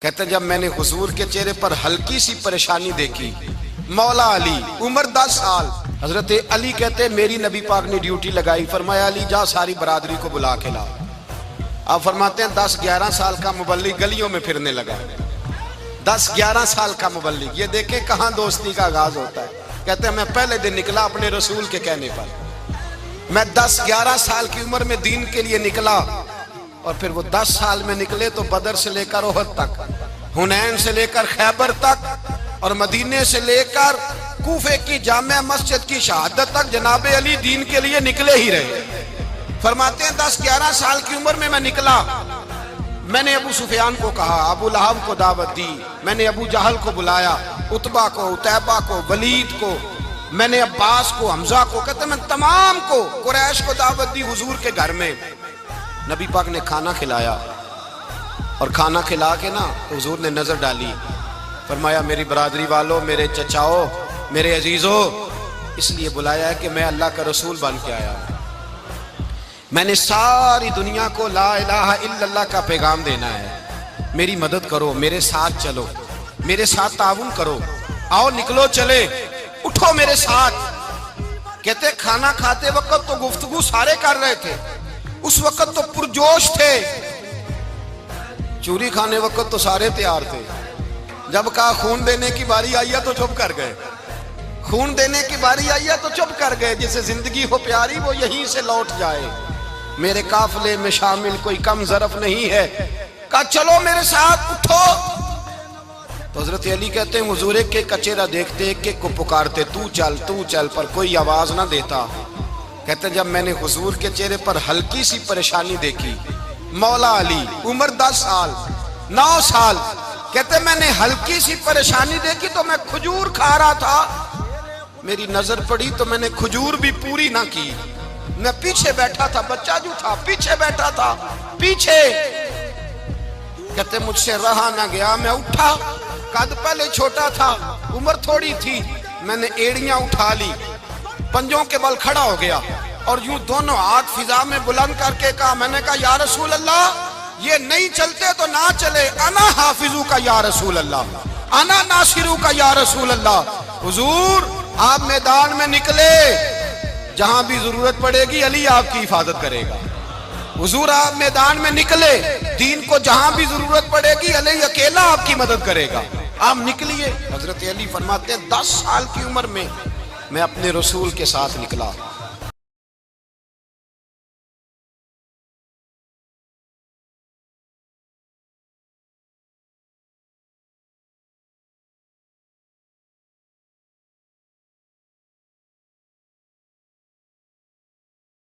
کہتے ہیں جب میں نے حضور کے چہرے پر ہلکی سی پریشانی دیکھی، مولا علی عمر 10 سال، حضرت علی کہتے ہیں میری نبی پاک نے ڈیوٹی لگائی، فرمایا علی جا ساری برادری کو بلا کے لا۔ آپ فرماتے ہیں 10-11 سال کا مبلغ گلیوں میں پھرنے لگا، 10-11 سال کا مبلغ، یہ دیکھیں کہاں دوستی کا آغاز ہوتا ہے۔ کہتے ہیں میں پہلے دن نکلا اپنے رسول کے کہنے پر، میں 10-11 سال کی عمر میں دین کے لیے نکلا، اور پھر وہ 10 سال میں نکلے تو بدر سے لے کر احد تک، حنین سے لے کر خیبر تک، اور مدینے سے لے کر کوفے کی جامع مسجد کی شہادت تک جناب علی دین کے لیے نکلے ہی رہے۔ فرماتے ہیں 10-11 سال کی عمر میں نکلا، میں نے ابو سفیان کو کہا، ابو لہب کو دعوت دی، میں نے ابو جہل کو بلایا، عتبہ کو، عتیبہ کو، ولید کو، میں نے عباس کو، حمزہ کو، کہتے ہیں میں تمام کو، قریش کو دعوت دی حضور کے گھر میں۔ نبی پاک نے کھانا کھلایا، اور کھانا کھلا کے نا حضور نے نظر ڈالی، فرمایا میری برادری والوں، میرے چچاؤ، میرے عزیزوں، اس لیے بلایا ہے کہ میں اللہ کا رسول بن کے آیا ہوں، میں نے ساری دنیا کو لا الہ الا اللہ کا پیغام دینا ہے، میری مدد کرو، میرے ساتھ چلو، میرے ساتھ تعاون کرو، آؤ نکلو چلے، اٹھو میرے ساتھ۔ کہتے کھانا کھاتے وقت تو گفتگو سارے کر رہے تھے، اس وقت تو پرجوش تھے، چوری کھانے وقت تو سارے تیار تھے، جب کہا خون دینے کی باری آئی ہے تو چپ کر گئے، خون دینے کی باری آئی ہے تو چپ کر گئے، جسے زندگی ہو پیاری وہ یہیں سے لوٹ جائے، میرے قافلے میں شامل کوئی کم ظرف نہیں ہے، کہا چلو میرے ساتھ اٹھو۔ تو حضرت علی کہتے ہیں حضور ایک کا چہرہ دیکھتے ایک کو پکارتے، تو چل، پر کوئی آواز نہ دیتا۔ کہتے ہیں جب میں نے حضور کے چہرے پر ہلکی سی پریشانی دیکھی، مولا علی عمر 10 سال 9 سال، کہتے ہیں میں نے ہلکی سی پریشانی دیکھی تو میں کھجور کھا رہا تھا، میری نظر پڑی تو میں نے کھجور بھی پوری نہ کی، میں پیچھے بیٹھا تھا، بچہ جو تھا پیچھے بیٹھا تھا، پیچھے۔ کہتے ہیں مجھ سے رہا نہ گیا، میں اٹھا، قد پہلے چھوٹا تھا، عمر تھوڑی تھی، میں نے ایڑیاں اٹھا لی، پنجوں کے بل کھڑا ہو گیا، اور یوں دونوں ہاتھ فضا میں بلند کر کے کہا، میں نے کہا یا رسول اللہ یہ نہیں چلتے تو نہ چلے، انا حافظو کا یا رسول اللہ، انا ناصرو کا یا رسول اللہ۔ حضور آپ میدان میں نکلے، جہاں بھی ضرورت پڑے گی علی آپ کی حفاظت کرے گا، حضور آپ میدان میں نکلے، دین کو جہاں بھی ضرورت پڑے گی علی اکیلا آپ کی مدد کرے گا، آپ نکلیے۔ حضرت علی فرماتے ہیں 10 سال کی عمر میں اپنے رسول کے ساتھ نکلا،